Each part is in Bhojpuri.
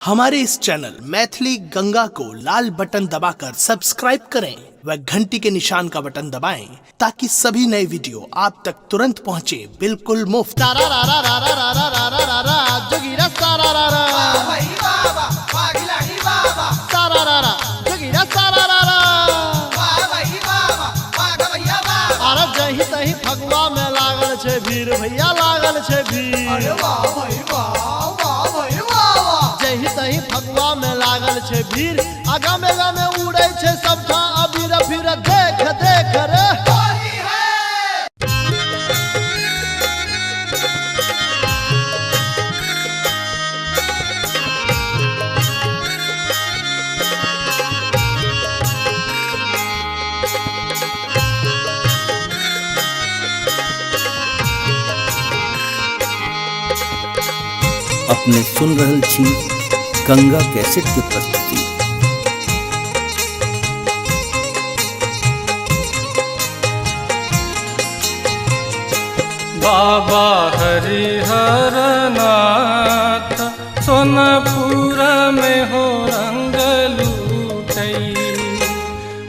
हमारे इस चैनल मैथिली गंगा को लाल बटन दबाकर सब्सक्राइब करें व घंटी के निशान का बटन दबाएं ताकि सभी नए वीडियो आप तक तुरंत पहुंचे बिल्कुल मुफ्त। जही तही फगुआ में लागल छे भीड़ भैया लागल छे भीड़। जही तही फगुआ में लागल छे भीड़ आगा में उड़े छे सबटा अबीर फिर देख देख रे। अपने सुन रहल छी गंगा कैसेट के प्रस्तुति। बाबा हरिहर नाथ सोनपुर में हो रंग लूटई।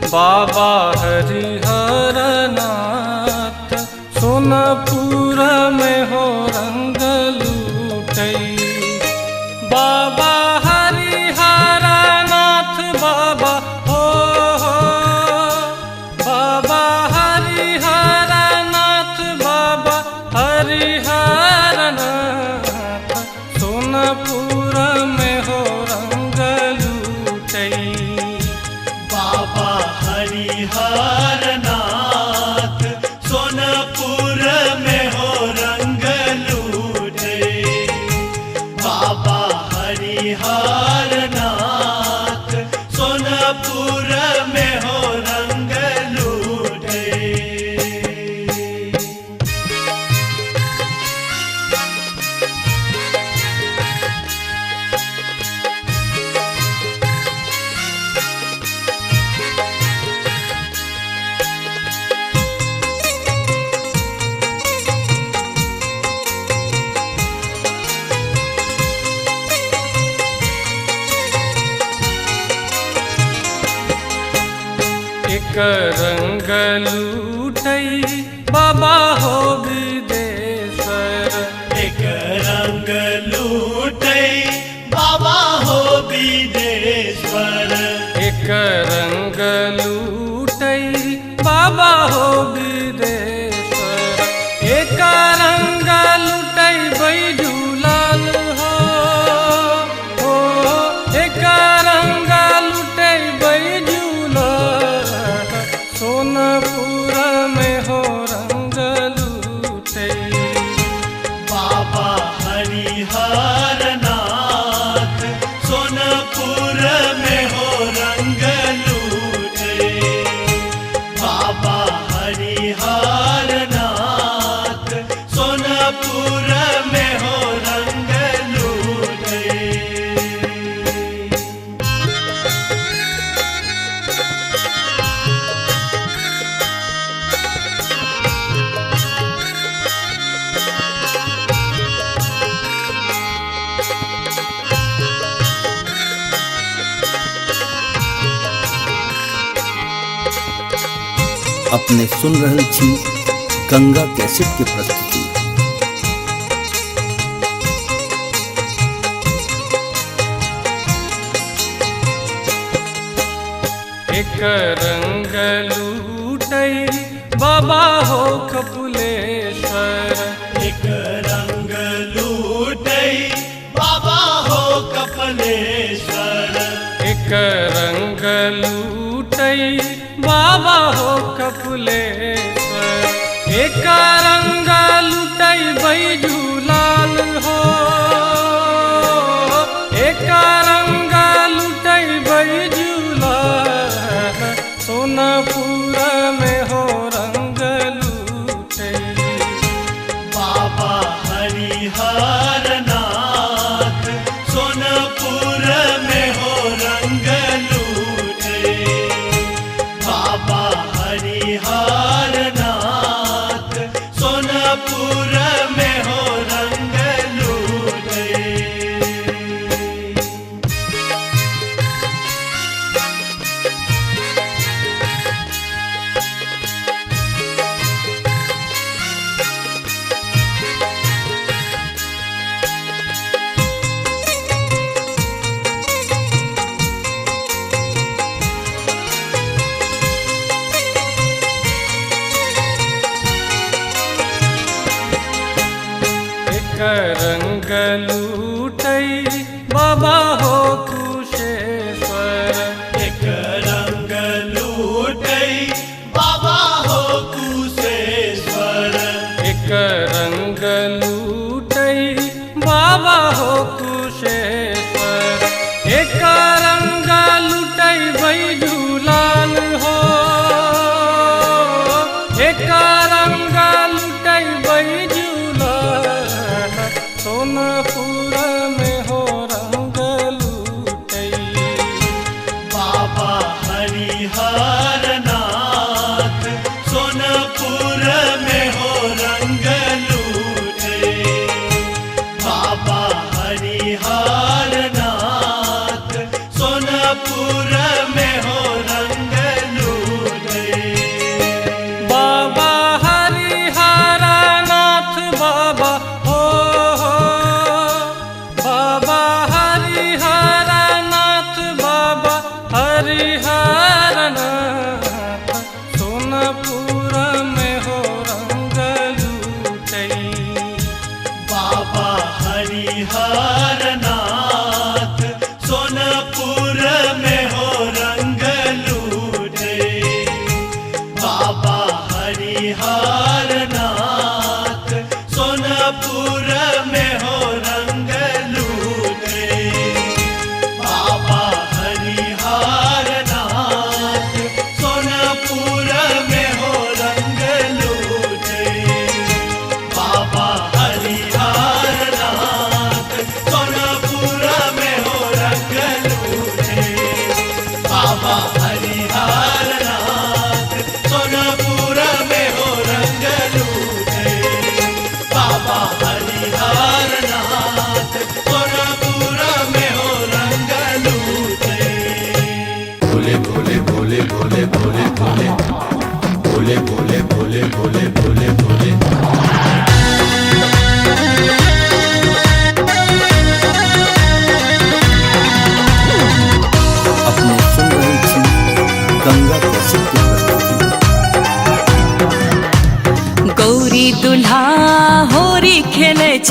बाबा हरिहर नाथ सोनपुर में हो रंग लूटई। बाबा हरिहर नाथ बाबा हो बाबा हरिहर नाथ बाबा हरिहर नाथ सोनपुर में हो रंग लूटई। बाबा हरिहर नाथ सोनपुर में हो रंग लूटे। बाबा हरिहर नाथ सोनपुर में हो रंग लूटे। एक रंग लूटई बाबा हो विदेश्वर। एक रंग लूटे बाबा हो विदेश्वर। एक रंग लूटई बाबा हो विदेश्वर। एक रंग लूटई बैजूलाल हो एक रंग लूटई बैजूलाल सोनपुर में हो रंग लूटई। बाबा हरिहर नाथ सोनपुर में हो रंग लूटे। बाबा हरिहर नाथ सोनपुर में हो रंग लूटे। अपने सुन रहल छी गंगा कैसेट के प्रस्तुति। एक रंग लूटई बाबा हो कपिलेश्वर। एक रंग लूटे बाबा हो कपिलेश्वर। एक रंग लूटई बाबा हो कपिलेश्वर। एक रंग लूटई बैजूलाल हो एक रंग लूटई बैजूलाल सोनपुर में हो रंग लूटई। बाबा हरिहर नाथ सोनपुर में हो रंग लूटे। बाबा हरिहर नाथ सोनपुर में हो रंग लूटे।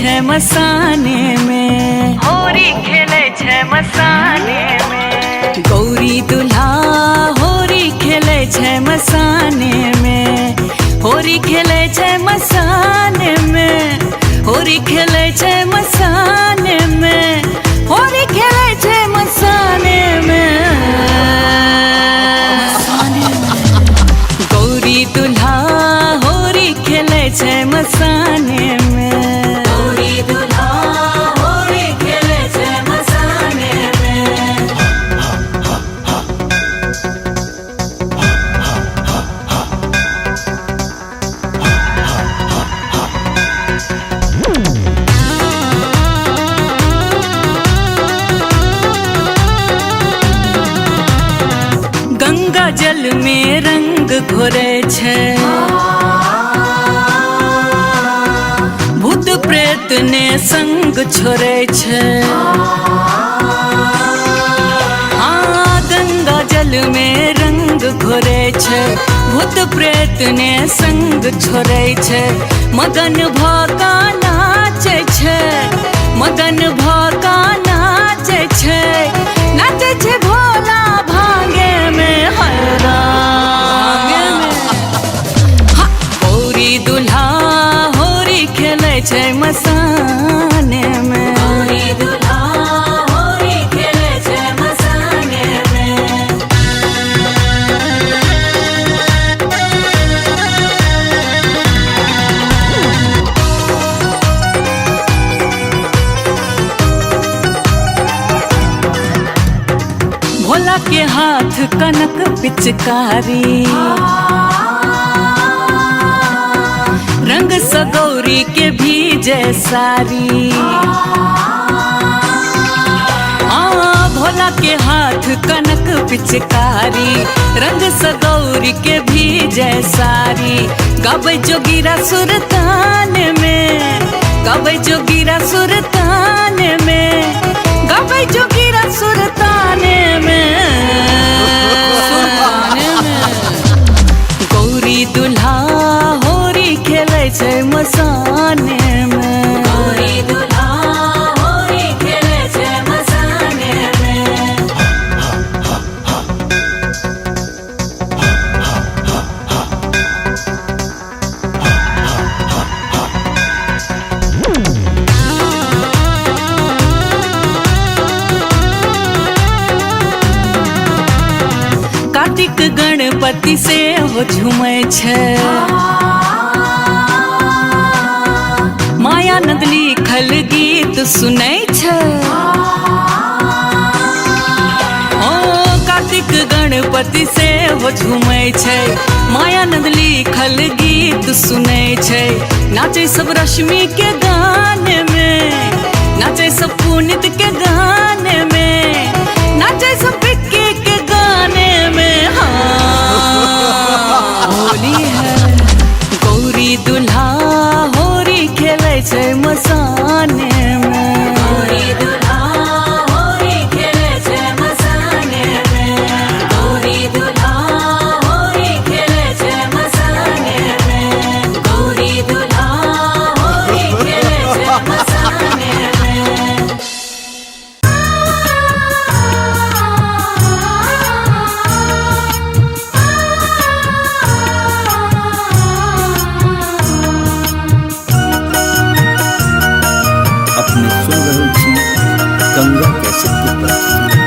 छै मसाने में, होरी खेले छै मसाने में। गौरी दुल्हा होरी खेले छै मसाने में, होरी खेले छै मसाने में, होरी खेले छै मसाने में, होरी खेले छै मसाने में। गौरी दुल्हा होरी खेले छै मसाने में, गौरी दुल्हा होरी खेले छै मसाने में। गंगा जल में रंग घोरे छै, भूत प्रेत ने संग छोड़े छै। हाँ, गंगा जल में रंग घोरे छै, भूत प्रेत ने संग छोड़े छै। मगन भका नाचे छै, मगन भका नाचे छै, नाचे छै भोला भागे में हरा भागे में। गौरी दुल्हा होरी खेले छै मसाने में, गौरी दुल्हा होरी खेले छै मसाने में। भोला के हाथ कनक पिचकारी, रंग सगौरी के भीजे सारी। भोला के हाथ कनक पिचकारी, रंग सगौरी के भीजे सारी। गबै जोगिरा सुरतान में, गबै जोगिरा सुरतान में, गबै जोगिरा सुरतान में। गौरी दुल्हा होरी खेले छै मसाने में, गौरी दुल्हा होरी खेले छै मसाने में। कार्तिक गणपति से हो झूमे छै, माया नद लिखल गीत सुनै छै। कार्तिक गणपति से हो झूमे छै, माया नद लिखल गीत सुनै छै। नाचे सब रश्मि के गाने में, नाचे सब पुनित के गाने में, नाचे सब बिक्की के गाने में। हाँ, होली है। गौरी दुल्हा होरी खेले छै मसाने में, गौरी दुल्हा होरी खेले छै मसाने में, गौरी दुल्हा होरी खेले छै मसाने में, गौरी दुल्हा होरी खेले छै मसाने में। अपने सुन रहल छी गंगा कैसेट के प्रस्तुति।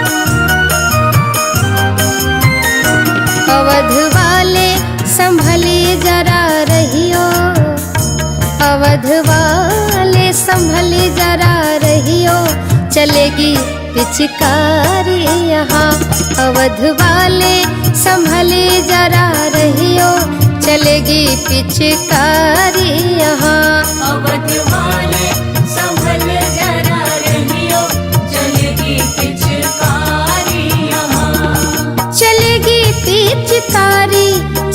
अवध वाले संभले जरा रहियो, अवध वाले संभले जरा रहियो, चलेगी पिचकारी यहाँ। अवध वाले संभले जरा रहियो, चलेगी पिचकारी यहाँ। अवध वाले संभल जरा रहियो, चलेगी पिचकारी यहाँ। चलेगी पिचकारी,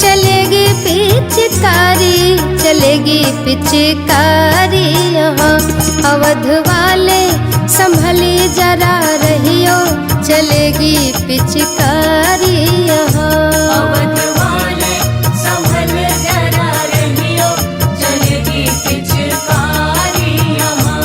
चलेगी पिचकारी, चलेगी पिचकारी यहाँ। अवध वाले संभले जरा रहियो, चलेगी पिचकारी यहाँ। अवध वाले संभल जरा रहियो, चलेगी पिचकारी यहाँ।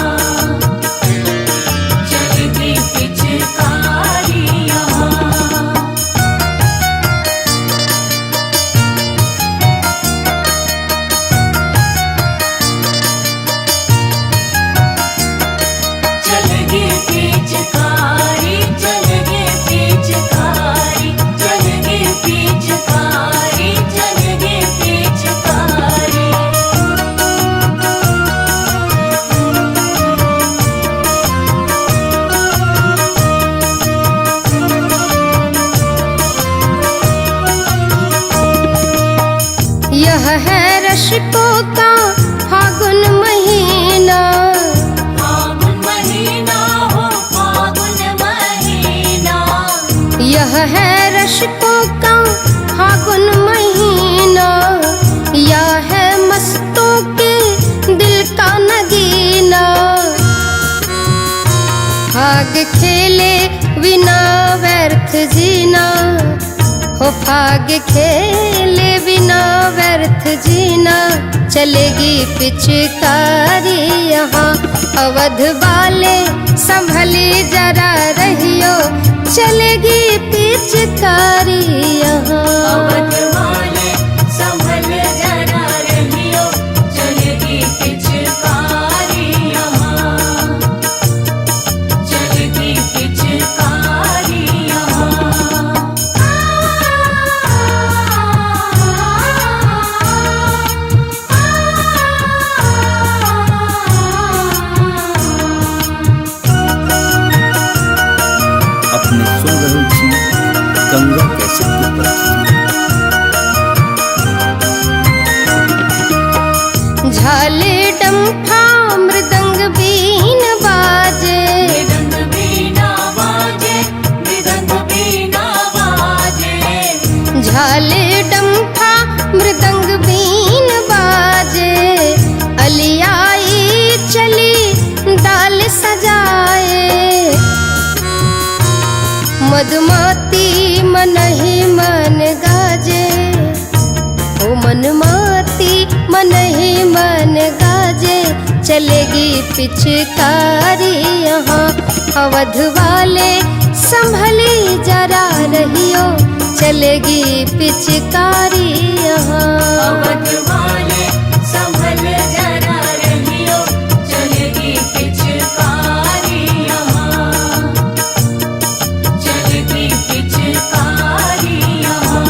है रश्कों का फागुन महीना, फागुन महीना हो फागुन महीना। यह है रश्कों का फागुन महीना, या है मस्तों के दिल का नगीना। फाग खेले बिना व्यर्थ जीना, हो फाग खेले बिना व्यर्थ जीना। चलेगी पिचकारी यहाँ अवध वाले संभली जरा रहियो, चलेगी पिचकारी यहाँ। अवध वाले संभल जरा रहियो, चलेगी पिचकारी यहाँ, चलेगी पिचकारी यहाँ। अपने सुन रहल छी गंगा कैसेट के प्रस्तुति। झाले डंफा मृदंग बीन बाजे, मृदंग बीना बाजे, मृदंग बीना बाजे। झाले डंफा मृदंग बीन बाजे। अलियाई चली डाल सजाए, मधुमाती मन ही मन गाजे, ओ मनमाती मन ही मन गाजे। चलेगी पिचकारी यहाँ अवध वाले संभली जरा रहियो, चलेगी पिचकारी यहाँ। अवध वाले संभल जरा रहियो, चलेगी पिचकारी यहाँ, चलेगी पिचकारी यहाँ।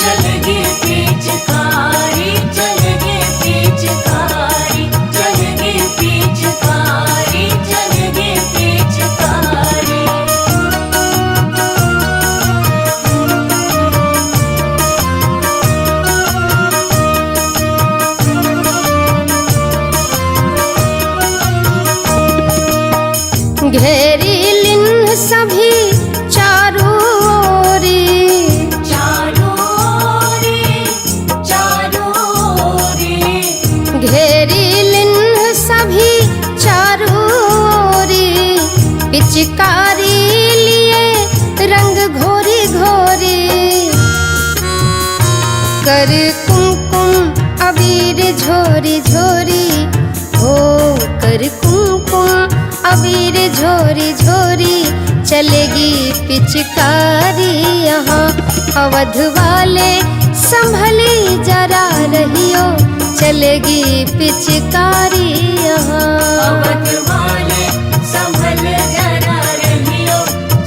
चलेगी पिचकारी, चलेगी पिचकारी, चलेगी पिचकारी, चलेगी पिचकारी। घेरी लिन्ह सभी चारों ओरी, चारों ओरी, चारों ओरी। घेरी लिन्ह सभी चारों ओरी। पिचकारी लिए रंग घोरी घोरी, कर कुमकुम अबीर झोरी झोरी, हो कर कुमकुम अबीर झोरी झोरी। चलेगी पिचकारी यहाँ अवध वाले संभली जरा रहियो, चलेगी पिचकारी यहाँ। अवध वाले संभल जरा रहियो,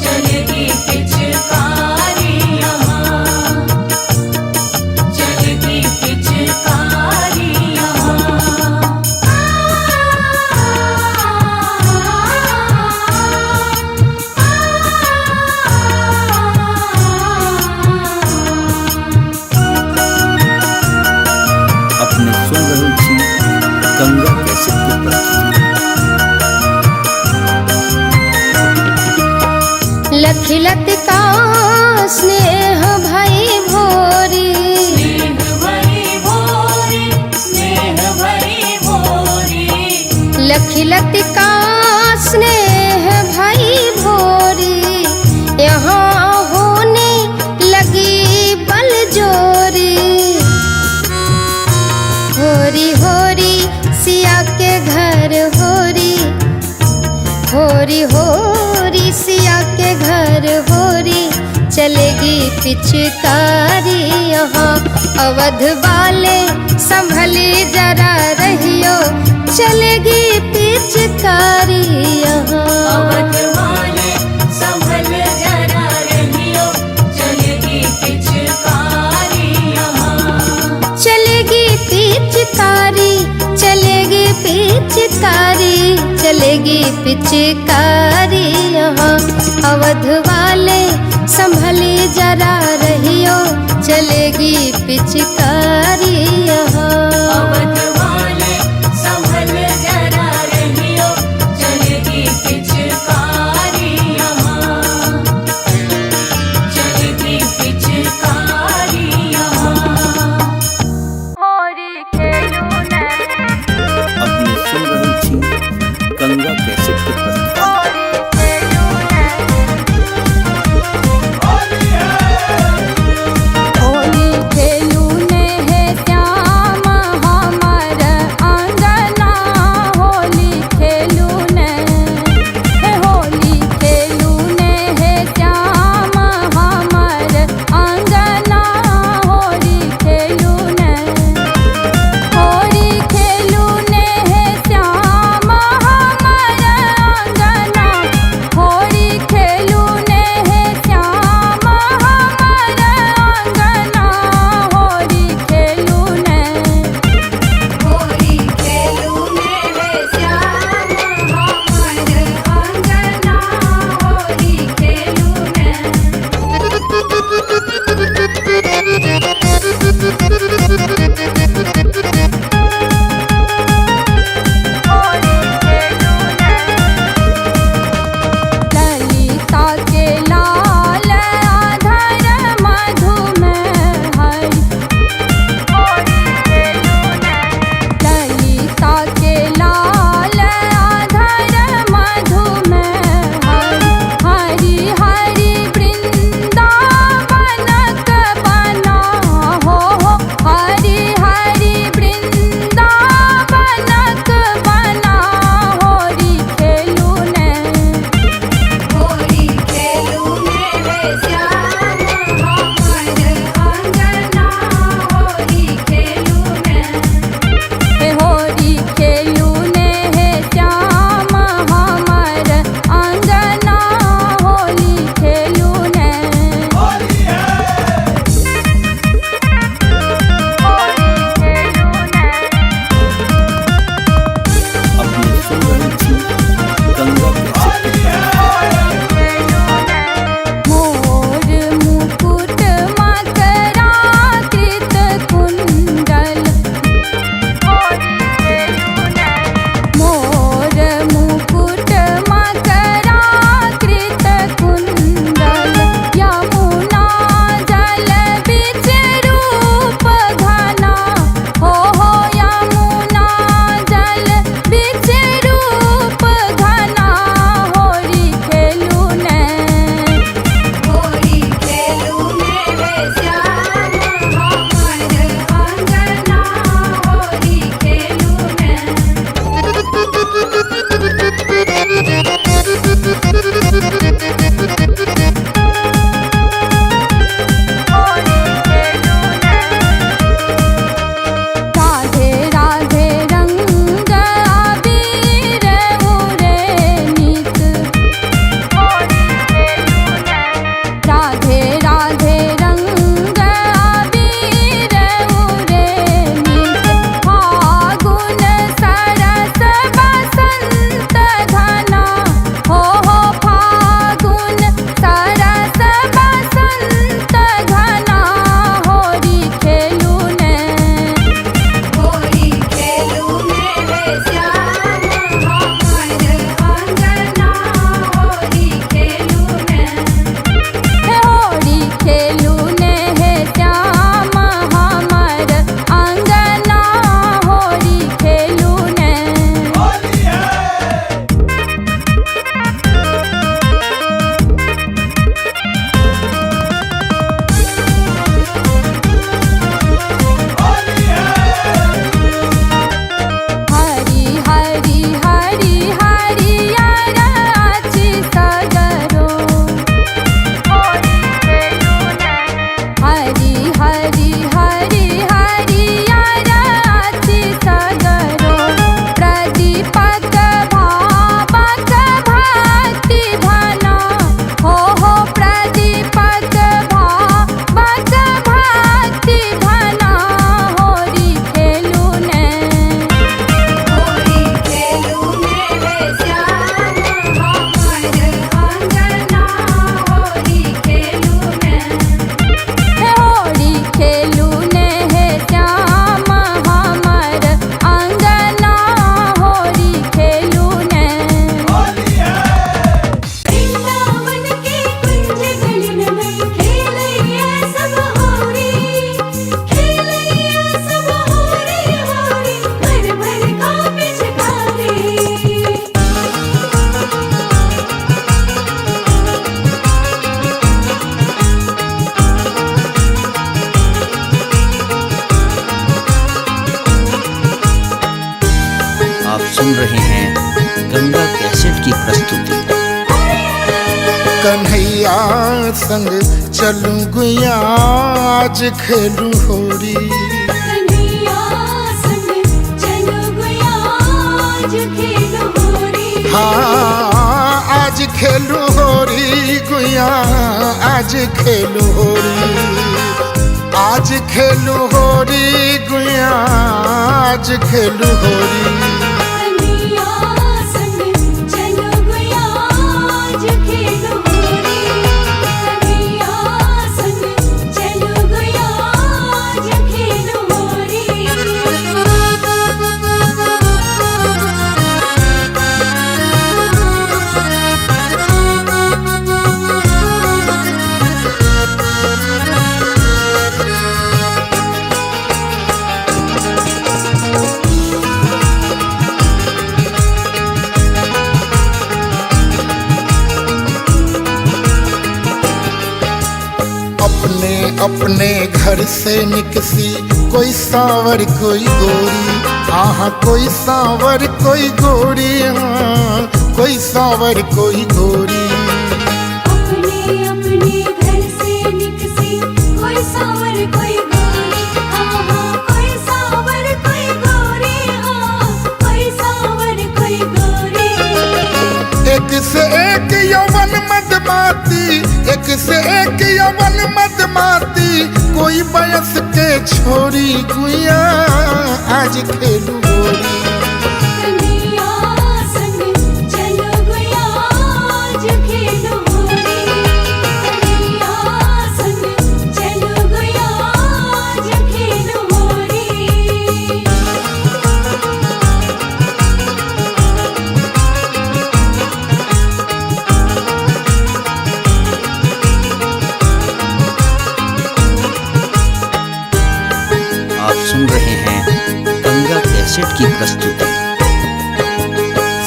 चलेगी पिचकारी यहाँ, चलेगी पिचकारी यहाँ। अपने सुन रहल छी गंगा कैसेट के प्रस्तुति। लखिलत का स्नेह भई भोरी, स्नेह भरी भोरी, स्नेह भरी भोरी। लखिलत का स्नेह भई भोरी। यहाँ होने लगी बल जोरी, होरी होरी सिया के घर होरी, होरी होरी सिया के घर होरी। चलेगी पिचकारी यहाँ अवध वाले संभली जरा रहियो, चलेगी पिचकारी यहाँ। अवध वाले संभल जरा रहियो, चलेगी पिचकारी यहाँ, चलेगी पिचकारी, चलेगी पिचकारी, चलेगी पिचकारी यहाँ। अवध वाले संभली जरा रहियो, चलेगी पिचकारी यहाँ। अवध वाले संभल जरा रहियो, चलेगी पिचकारी यहाँ, चलेगी पिचकारी यहाँ। अपने सुन रहल छी गंगा कैसेट के प्रस्तुति। होली खेलू ने है श्याम सुन रहे हैं गंगा कैसेट की प्रस्तुति। कन्हैया संग चलू गुया आज खेलू होरी, कन्हैया संग चलो गुया आज खेलो होरी। हाँ आज खेलू होरी गुया आज खेलू होरी, आज खेलू होरी गुया आज खेलू होरी। कन्हैया संग चलो गुया आज खेलो होरी, कन्हैया संग चलो गुया आज खेलो होरी। अपने अपने घर से निकसी कोई सांवर कोई गोरी, हाँ कोई सांवर कोई गोरी, हाँ कोई सांवर कोई गोरी। अपने अपने घर से निकसी कोई सांवर कोई गोरी, हाँ हाँ कोई सांवर कोई गोरी, हाँ कोई सांवर कोई गोरी। एक से एक यौवन मदमाती, एक से एक यौवन मदमाती, कोई बयस के छोरी गुया आज खेलू होरी। कन्हैया संग चलो गुया आज खेलो होरी, कन्हैया संग चलो गुया आज खेलो होरी। आप सुन रहे हैं गंगा कैसेट की प्रस्तुति।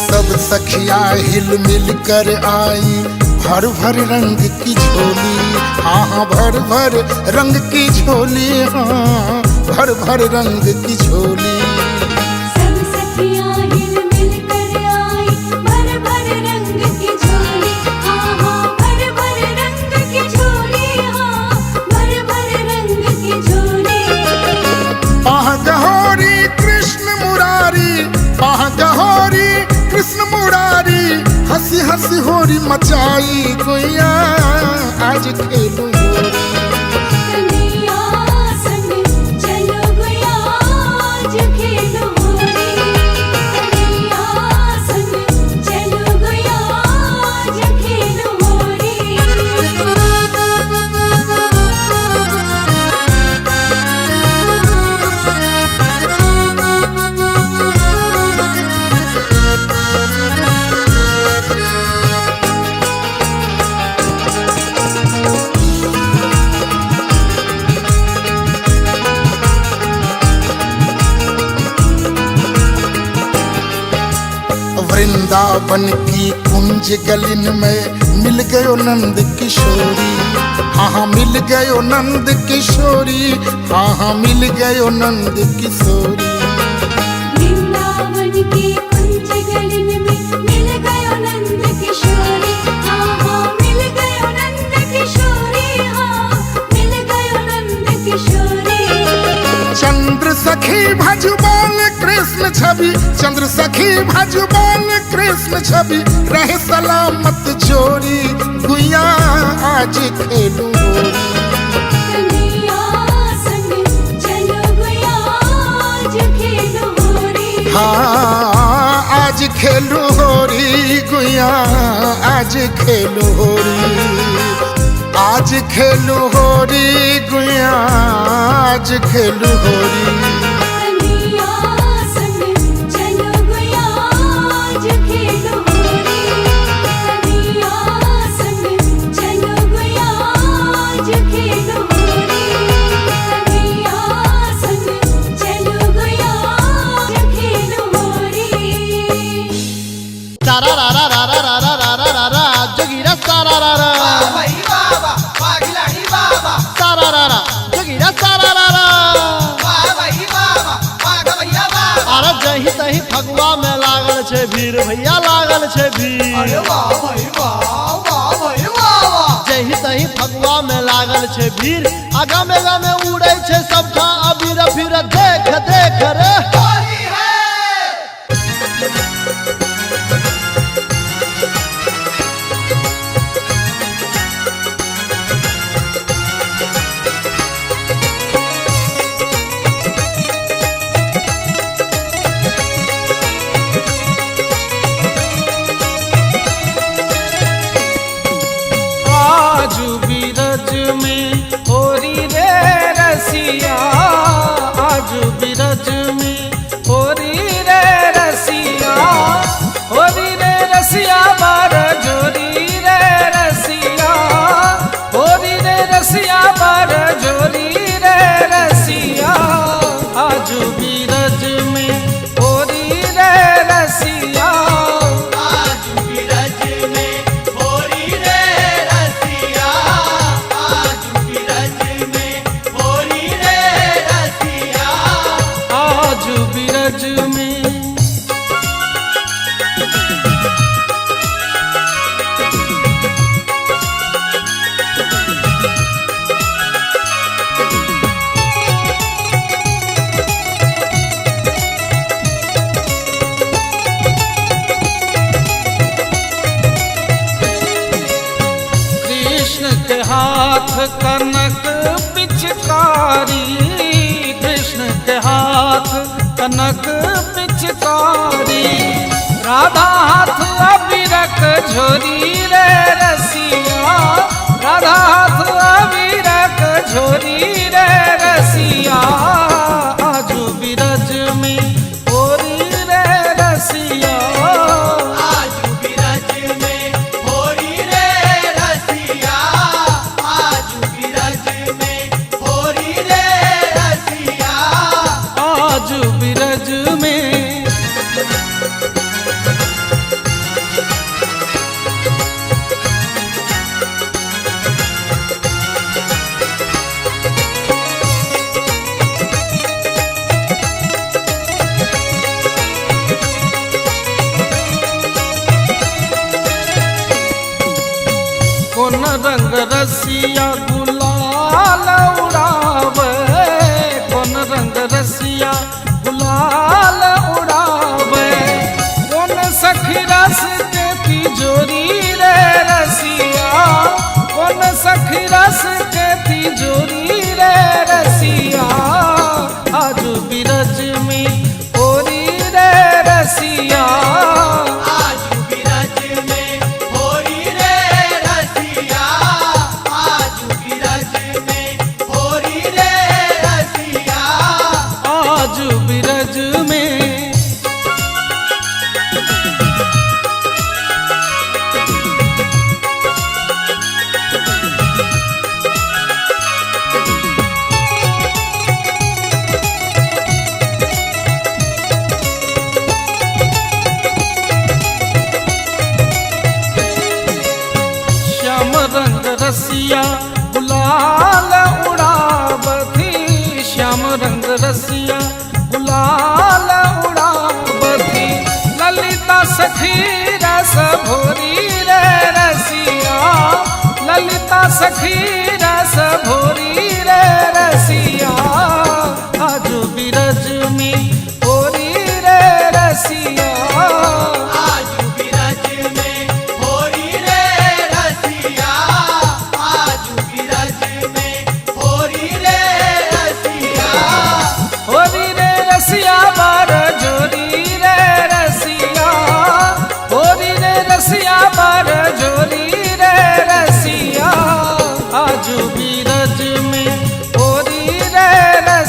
सब सखिया हिल मिल कर आई भर भर रंग की झोली, हाँ हाँ भर भर रंग की झोली, हाँ भर भर रंग की झोली। सब सखियाँ हिल मिल कर आई भर भर रंग की झोली, हाँ हाँ भर भर रंग की झोली, हाँ भर भर रंग की झोली। पाह गहोरी कृष्ण मुरारी, पाह गहोरी कृष्ण मुरारी, हंसी हंसी होरी मचाई गुया आज खेलू होरी। कन्हैया संग चलो गुया आज खेलो होरी, कन्हैया संग चलो गुया आज खेलो होरी। वृंदावन की कुंज गलिन में मिल गयो नंद किशोरी, हाँ हाँ मिल गयो नंद किशोरी, हाँ हाँ मिल गयो नंद किशोरी। वृंदावन की कुंज गलिन में मिल गयो नंद किशोरी, हाँ हाँ मिल गयो नंद किशोरी, हाँ मिल गयो नंद किशोरी। चंद्र सखी भजुबाल कृष्ण छवि, चंद्र सखी भजुबाल कृष्ण छवि, रहे सलामत जोरी गुया आज खेलू होरी। कन्हैया संग चलो गुया आज खेलो होरी, हाँ आज खेलू होरी गुया आज खेलू होरी, आज खेलू होरी गुया आज खेलू होरी। कन्हैया संग चलो गुया आज खेलो होरी, कन्हैया संग चलो गुया आज खेलो होरी, कन्हैया संग चलो गुया आज खेलो होरी। तारा रा रा रा रा रा रा रा रा रा जोगिरा तारा रा रा तारा रा रा जोगिरा तारा रा रा। अरे जही तही फगुआ में लागल भैया लागल छे भीड़ जही तही फगुआ में लागल छे भीड़ आगा में उड़े छे सबठा अबीर फिर देख देख रे आजू बिरज में होरी रे रसिया, आजू बिरज में होरी रे रसिया, होरी रे रसिया बार जोरी रे रसिया, होरी रे रसिया बार जोरी रे रसिया, आजू बिरज में होरी रे रसिया। बिरज में कृष्ण के हाथ कनक पिचकारी, कृष्ण के हाथ कनक पिचकारी, राधा हाथ अबीरक झोरी रे रसिया, राधा हाथ अबीरक झोरी रे रसिया, आजू बिरज में होरी रे रसिया, आजू बिरज में होरी रे रसिया, आजू बिरज में होरी रे रसिया, आजू बिरज में। कौन रंग रसिया गुलाल उड़ावे, कौन रंग रसिया गुलाल उड़ावे, कौन सखी रस के तिजोरी रे रसिया, कौन सखी रस के तिजोरी रे रसिया, आजू बिरज में होरी रे रसिया, आजू बिरज में होरी रे रसिया, आजू बिरज में होरी रे रसिया, आजू बिरज में। श्याम रंग रसिया गुलाल उड़ावती, श्याम रंग रसिया गुलाल उड़ावती, ललिता सखी रस भोरी रे रसिया, ललिता सखी रस भोरी रे रसिया, आजू बिरज में होरी रे रसिया, आजू बिरज में होरी रे रसिया, आजू बिरज में होरी रे रसिया, होरी रे रसिया बार जोरी रे रसिया, होरी रे रसिया बार जोरी रे रसिया, आजू बिरज में होरी रे रसिया।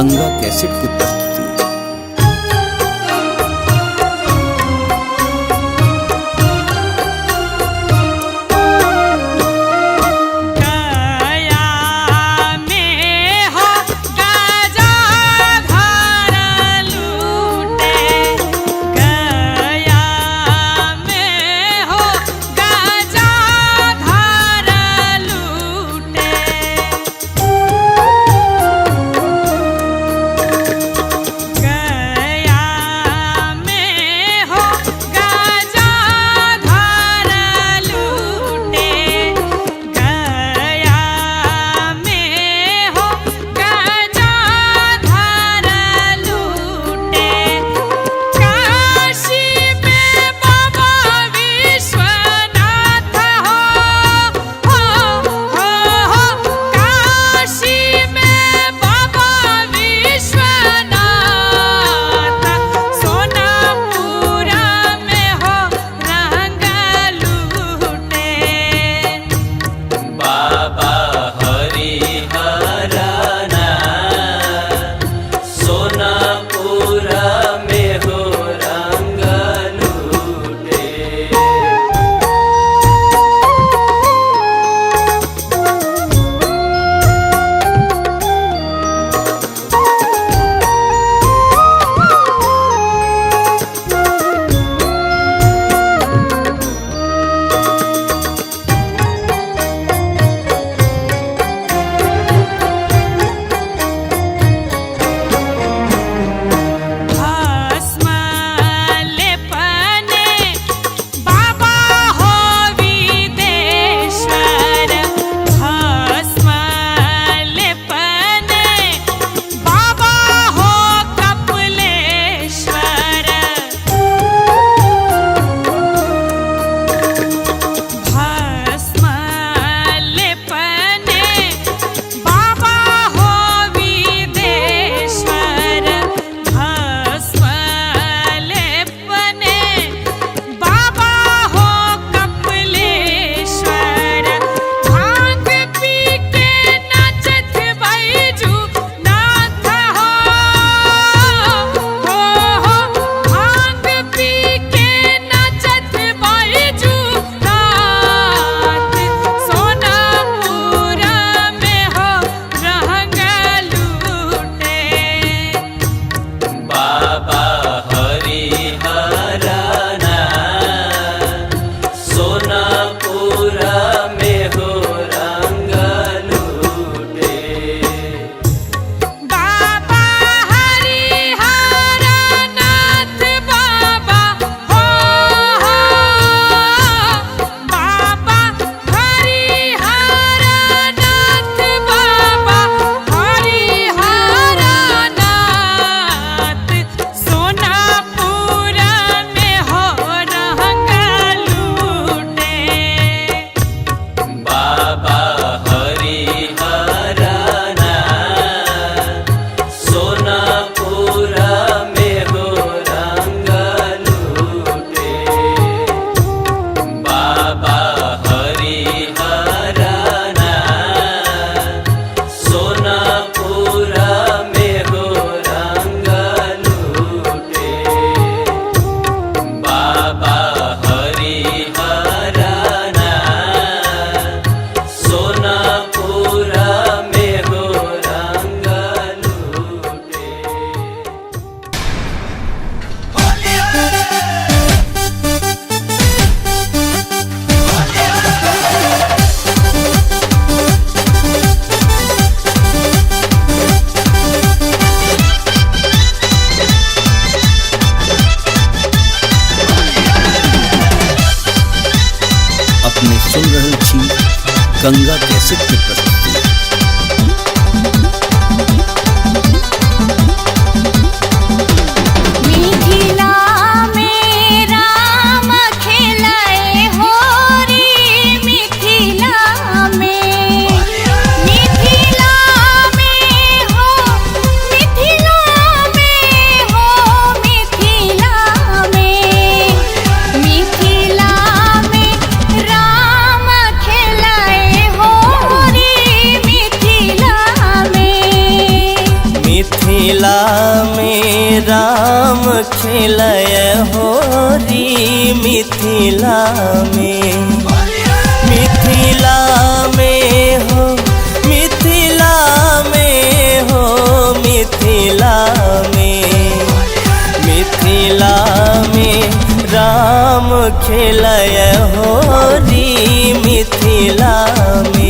गंगा कैसेट की प्रस्तुति। गंगा कैसेट की प्रस्तुति। होरी मिथिला में राम खेलय होरी मिथिला में मिथिला में हो मिथिला में हो मिथिला में मिथिला में राम खेलय होरी मिथिला में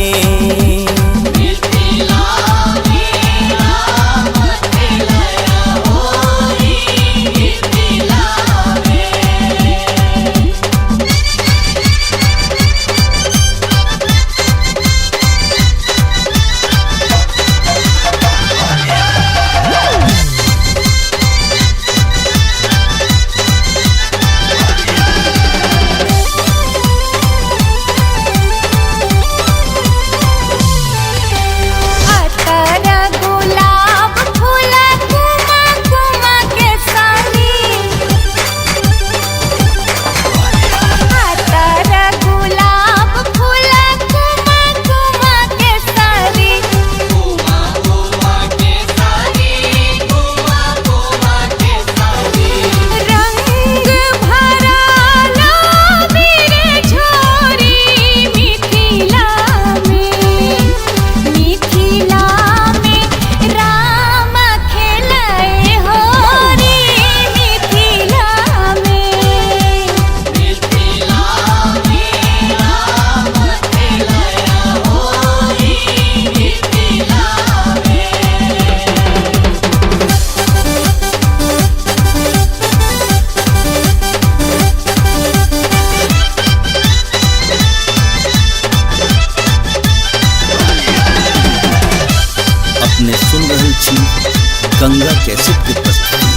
गंगा कैसेट की प्रस्तुति।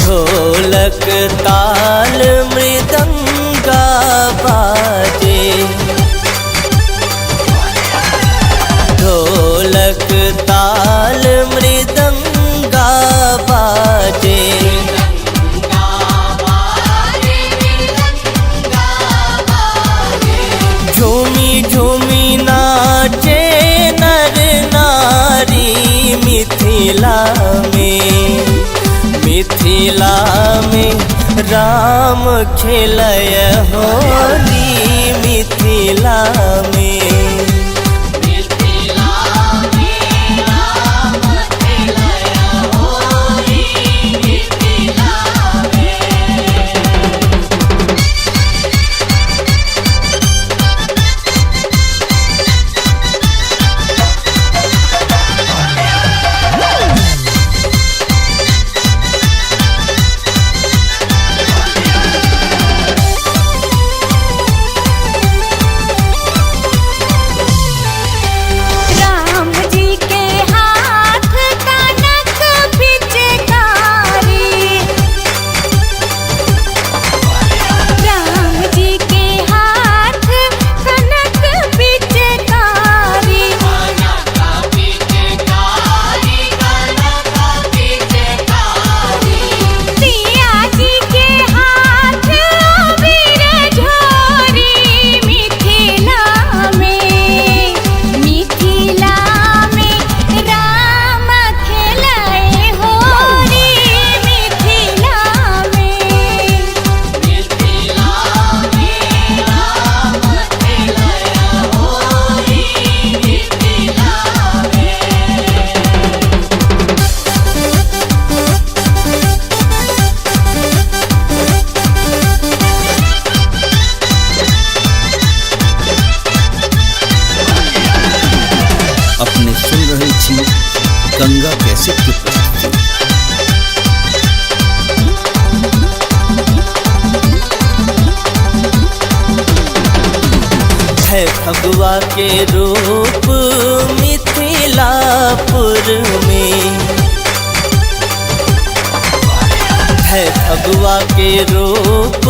ढोलक ताल मृदंगा बाजे, ढोलक ताल मृदंगा बाजे, झूमी झूमी नाचे नर नारी मिथिला में, मिथिला में राम खेलय होली मिथिला में। गंगा कैसेट की प्रस्तुति। है फगुआ के रूप मिथिलापुर में, है फगुआ के रूप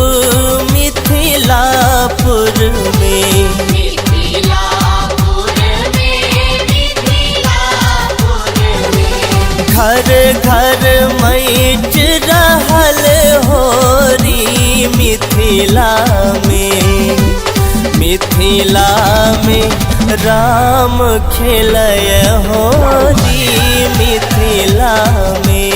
मिथिलापुर में, घर घर मैच रहल होरी मिथिला में, मिथिला में राम खेलय होरी मिथिला में।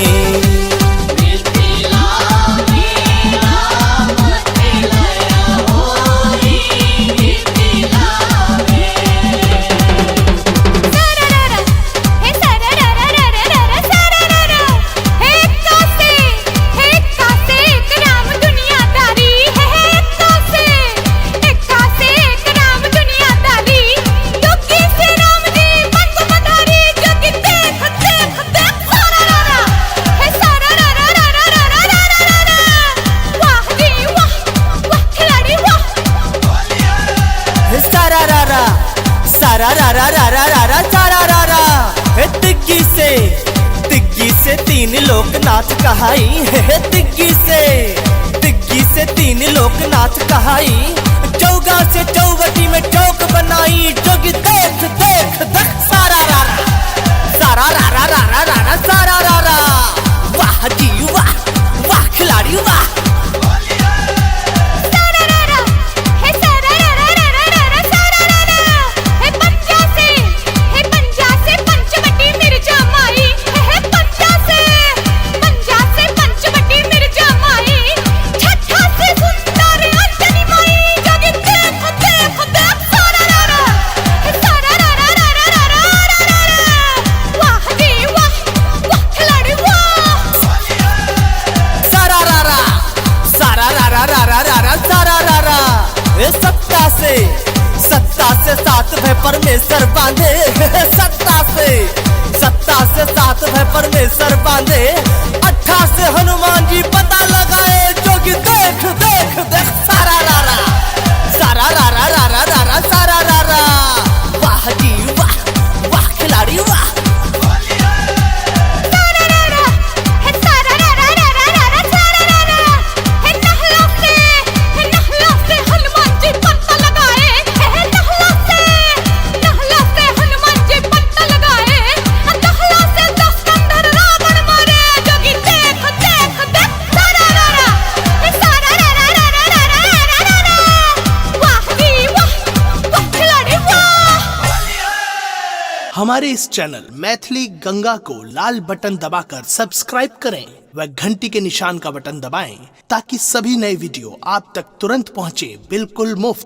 तिग्गी से तीन लोकनाथ कहाई है, तिग्गी से तीन लोकनाथ कहाई। चौगा से चौवटी में चौक बनाई, जोगी देख देख देख सारा रारा सारा रारा रारा रारा सारा रारा। वाह जी वाह, वाह खिलाड़ी वाह। सत्ता से सात भय परमेश्वर बांधे, सत्ता से सात भय परमेश्वर बांधे। अट्ठा से हनुमान जी पता लगाए, जोगी देख देख देख सारा रारा सारा रारा रारा रारा सारा रारा। वाह जी वाह, वाह खिलाड़ी वाह। हमारे इस चैनल मैथिली गंगा को लाल बटन दबाकर सब्सक्राइब करें व घंटी के निशान का बटन दबाएं ताकि सभी नए वीडियो आप तक तुरंत पहुंचे बिल्कुल मुफ्त।